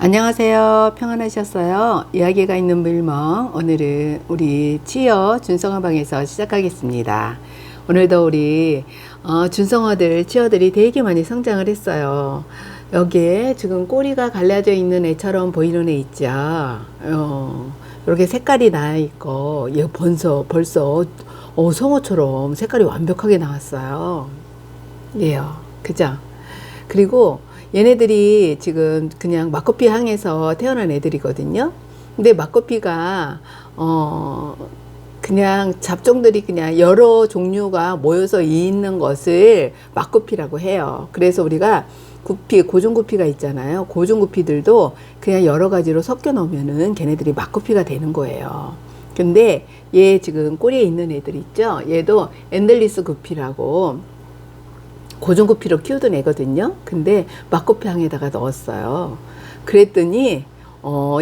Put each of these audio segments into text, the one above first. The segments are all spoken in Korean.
안녕하세요. 평안하셨어요? 이야기가 있는 물멍. 오늘은 우리 치어 준성어 방에서 시작하겠습니다. 오늘도 우리 준성어들 치어들이 되게 많이 성장을 했어요. 여기에 지금 꼬리가 갈라져 있는 애처럼 보이는 애 있죠. 이렇게 색깔이 나 있고 얘 벌써 성어처럼 색깔이 완벽하게 나왔어요. 예요. 그죠? 그리고 얘네들이 지금 그냥 마코피 항에서 태어난 애들이거든요. 근데 마코피가 그냥 잡종들이 그냥 여러 종류가 모여서 있는 것을 마코피라고 해요. 그래서 우리가 구피, 고종구피가 있잖아요. 고종구피들도 그냥 여러 가지로 섞여 놓으면은 걔네들이 마코피가 되는 거예요. 근데 얘 지금 꼬리에 있는 애들 있죠? 얘도 엔델리스 구피라고 고종구피로 키우던 애거든요. 근데 마코피항에다가 넣었어요. 그랬더니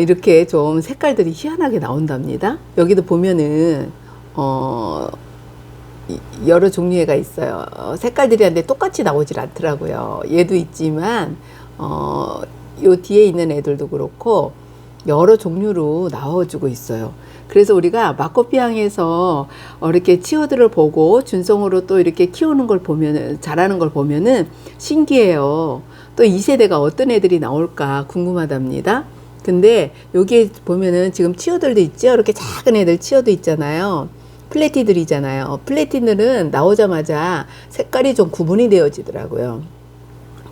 이렇게 좀 색깔들이 희한하게 나온답니다. 여기도 보면은 여러 종류의 애가 있어요. 색깔들이 한데 똑같이 나오질 않더라고요. 얘도 있지만 요 뒤에 있는 애들도 그렇고 여러 종류로 나와주고 있어요. 그래서 우리가 마코피항에서 이렇게 치어들을 보고 준성으로 또 이렇게 키우는 걸 보면은, 자라는 걸 보면은 신기해요. 또 이 세대가 어떤 애들이 나올까 궁금하답니다. 근데 여기에 보면은 지금 치어들도 있죠. 이렇게 작은 애들 치어도 있잖아요. 플래티들이잖아요. 플래티들은 나오자마자 색깔이 좀 구분이 되어지더라고요.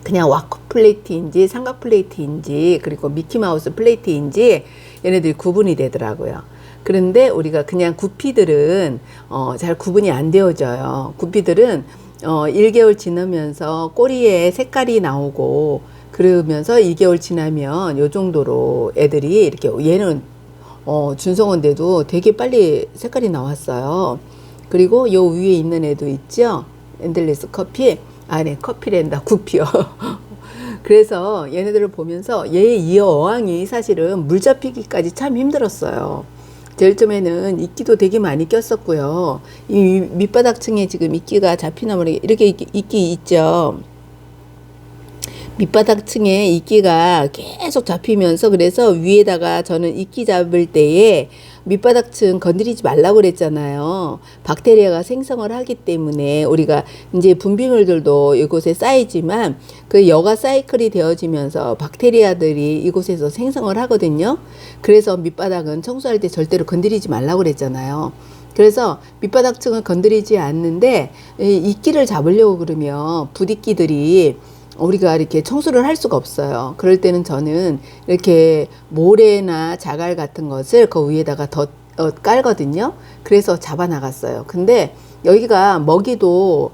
그냥 와커 플레이트인지 삼각 플레이트인지 그리고 미키마우스 플레이트인지 얘네들이 구분이 되더라고요. 그런데 우리가 그냥 구피들은 잘 구분이 안 되어져요. 구피들은 1개월 지나면서 꼬리에 색깔이 나오고 그러면서 2개월 지나면 요 정도로 애들이 이렇게 얘는 준성어인데도 되게 빨리 색깔이 나왔어요. 그리고 요 위에 있는 애도 있죠. 엔델리스 커피. 네, 커피랜다, 구피요. 그래서 얘네들을 보면서 이 어항이 사실은 물 잡히기까지 참 힘들었어요. 제일 처음에는 이끼도 되게 많이 꼈었고요. 이 밑바닥층에 지금 이끼가 잡히나 모르게 이렇게 이끼 있죠. 밑바닥층에 이끼가 계속 잡히면서 그래서 위에다가 저는 이끼 잡을 때에 밑바닥층 건드리지 말라고 그랬잖아요. 박테리아가 생성을 하기 때문에 우리가 이제 분비물들도 이곳에 쌓이지만 그 여가 사이클이 되어지면서 박테리아들이 이곳에서 생성을 하거든요. 그래서 밑바닥은 청소할 때 절대로 건드리지 말라고 그랬잖아요. 그래서 밑바닥층을 건드리지 않는데 이끼를 잡으려고 그러면 부디끼들이 우리가 이렇게 청소를 할 수가 없어요. 그럴 때는 저는 이렇게 모래나 자갈 같은 것을 그 위에다가 더 깔거든요. 그래서 잡아 나갔어요. 근데 여기가 먹이도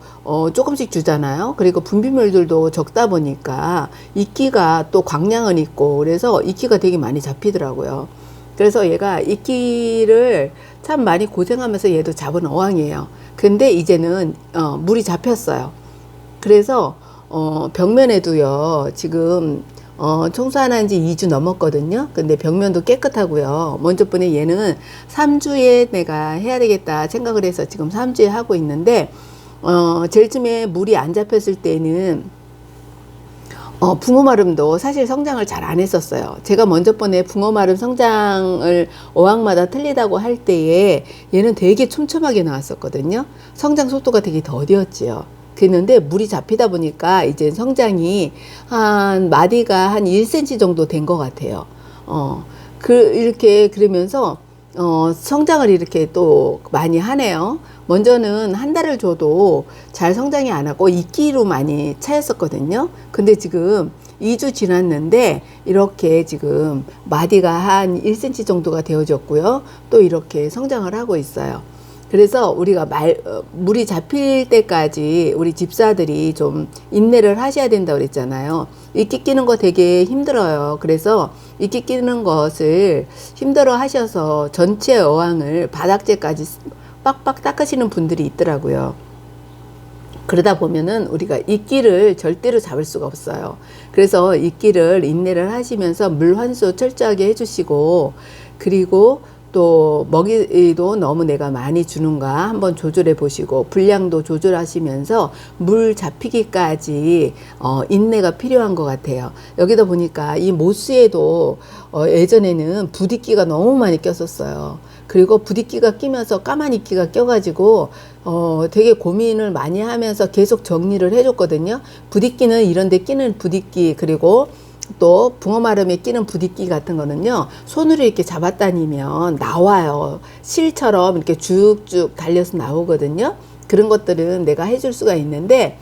조금씩 주잖아요. 그리고 분비물들도 적다 보니까 이끼가 또 광량은 있고 그래서 이끼가 되게 많이 잡히더라고요. 그래서 얘가 이끼를 참 많이 고생하면서 얘도 잡은 어항이에요. 근데 이제는 물이 잡혔어요. 그래서 벽면에도요, 지금, 청소 안 한 지 2주 넘었거든요. 근데 벽면도 깨끗하고요. 먼저 번에 얘는 3주에 내가 해야 되겠다 생각을 해서 지금 3주에 하고 있는데, 제일 처음에 물이 안 잡혔을 때는, 붕어마름도 사실 성장을 잘 안 했었어요. 제가 먼저 번에 붕어마름 성장을 어항마다 틀리다고 할 때에 얘는 되게 촘촘하게 나왔었거든요. 성장 속도가 되게 더디었지요. 그랬는데 물이 잡히다 보니까 이제 성장이 한 마디가 한 1cm 정도 된 것 같아요. 이렇게 그러면서 성장을 이렇게 또 많이 하네요. 먼저는 한 달을 줘도 잘 성장이 안 하고 이끼로 많이 차였었거든요. 근데 지금 2주 지났는데 이렇게 지금 마디가 한 1cm 정도가 되어졌고요. 또 이렇게 성장을 하고 있어요. 그래서 우리가 물이 잡힐 때까지 우리 집사들이 좀 인내를 하셔야 된다고 그랬잖아요. 이끼 끼는 거 되게 힘들어요. 그래서 이끼 끼는 것을 힘들어 하셔서 전체 어항을 바닥재까지 빡빡 닦으시는 분들이 있더라고요. 그러다 보면은 우리가 이끼를 절대로 잡을 수가 없어요. 그래서 이끼를 인내를 하시면서 물 환수 철저하게 해주시고 그리고 또 먹이도 너무 내가 많이 주는가 한번 조절해 보시고 분량도 조절하시면서 물 잡히기까지 인내가 필요한 것 같아요. 여기다 보니까 이 모스에도 예전에는 부디끼가 너무 많이 꼈었어요. 그리고 부디끼가 끼면서 까만 이끼가 껴가지고 되게 고민을 많이 하면서 계속 정리를 해줬거든요. 부디끼는 이런데 끼는 부디끼, 그리고 또 붕어마름에 끼는 부디끼 같은 거는요, 손으로 이렇게 잡아다니면 나와요. 실처럼 이렇게 쭉쭉 달려서 나오거든요. 그런 것들은 내가 해줄 수가 있는데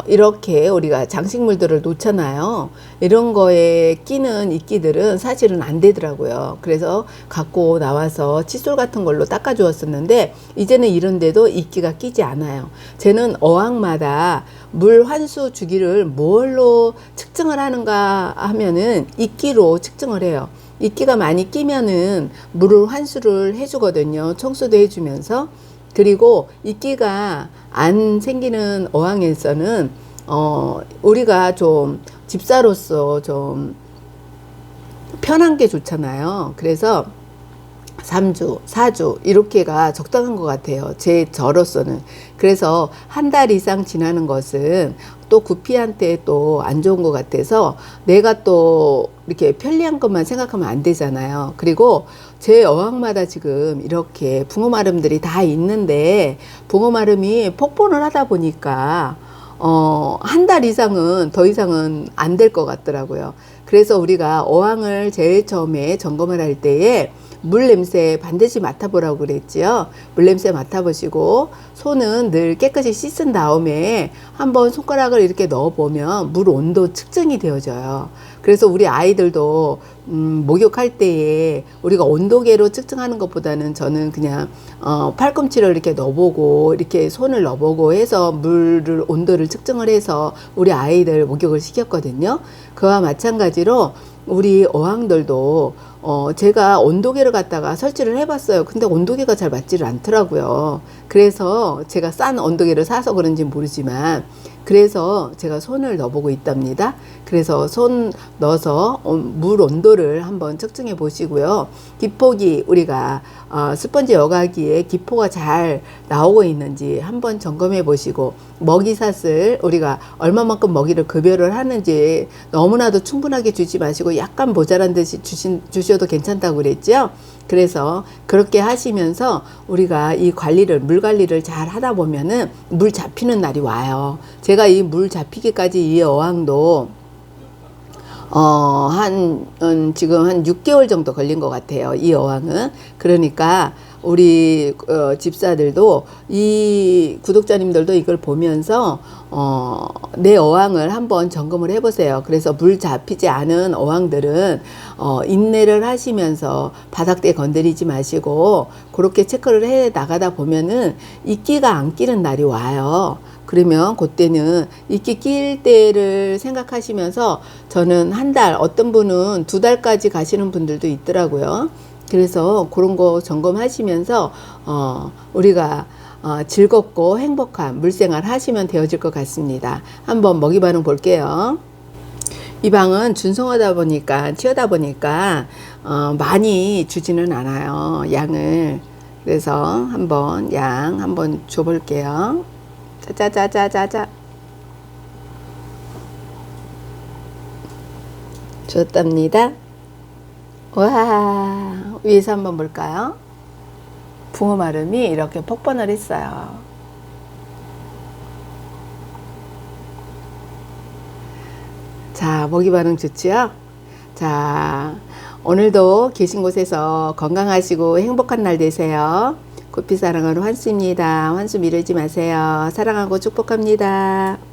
이렇게 우리가 장식물들을 놓잖아요. 이런 거에 끼는 이끼들은 사실은 안 되더라고요. 그래서 갖고 나와서 칫솔 같은 걸로 닦아 주었었는데, 이제는 이런데도 이끼가 끼지 않아요. 쟤는 어항마다 물 환수 주기를 뭘로 측정을 하는가 하면은 이끼로 측정을 해요. 이끼가 많이 끼면은 물을 환수를 해주거든요. 청소도 해주면서. 그리고 이끼가 안 생기는 어항에서는 우리가 좀 집사로서 좀 편한 게 좋잖아요. 그래서 3주, 4주 이렇게가 적당한 것 같아요. 저로서는. 그래서 한 달 이상 지나는 것은 또 구피한테 또 안 좋은 것 같아서 내가 또 이렇게 편리한 것만 생각하면 안 되잖아요. 그리고 제 어항마다 지금 이렇게 붕어마름들이 다 있는데, 붕어마름이 폭본을 하다 보니까 한 달 이상은 더 이상은 안 될 것 같더라고요. 그래서 우리가 어항을 제일 처음에 점검을 할 때에 물 냄새 반드시 맡아보라고 그랬지요. 물 냄새 맡아보시고 손은 늘 깨끗이 씻은 다음에 한번 손가락을 이렇게 넣어보면 물 온도 측정이 되어져요. 그래서 우리 아이들도 목욕할 때에 우리가 온도계로 측정하는 것보다는 저는 그냥 팔꿈치를 이렇게 넣어보고 이렇게 손을 넣어보고 해서 물을 온도를 측정을 해서 우리 아이들 목욕을 시켰거든요. 그와 마찬가지로 우리 어항들도 제가 온도계를 갖다가 설치를 해봤어요. 근데 온도계가 잘 맞지를 않더라고요. 그래서 제가 싼 온도계를 사서 그런지 모르지만, 그래서 제가 손을 넣어보고 있답니다. 그래서 손 넣어서 물 온도를 한번 측정해 보시고요. 기포기, 우리가 스펀지 여과기에 기포가 잘 나오고 있는지 한번 점검해 보시고, 먹이삿을 우리가 얼마만큼 먹이를 급여를 하는지 너무나도 충분하게 주지 마시고 약간 모자란 듯이 주셔도 괜찮다고 그랬죠. 그래서 그렇게 하시면서 우리가 이 관리를, 물 관리를 잘 하다 보면은 물 잡히는 날이 와요. 제가 이 물 잡히기까지 이 어항도 지금 한 6개월 정도 걸린 것 같아요. 이 어항은. 그러니까 우리 집사들도, 이 구독자님들도 이걸 보면서 내 어항을 한번 점검을 해보세요. 그래서 물 잡히지 않은 어항들은 인내를 하시면서 바닥대 건드리지 마시고 그렇게 체크를 해 나가다 보면은 이끼가 안 끼는 날이 와요. 그러면 그때는 이끼 낄 때를 생각하시면서, 저는 한 달, 어떤 분은 2달까지 가시는 분들도 있더라고요. 그래서 그런 거 점검하시면서 우리가 즐겁고 행복한 물생활 하시면 되어질 것 같습니다. 한번 먹이 반응 볼게요. 이 방은 준성하다 보니까, 치우다 보니까 많이 주지는 않아요, 양을. 그래서 한번 양 한번 줘볼게요. 짜자자자자자. 줬답니다. 와, 위에서 한번 볼까요? 붕어마름이 이렇게 폭번을 했어요. 자, 먹이 반응 좋지요? 자, 오늘도 계신 곳에서 건강하시고 행복한 날 되세요. 구피 사랑하는 환수입니다. 환수 미루지 마세요. 사랑하고 축복합니다.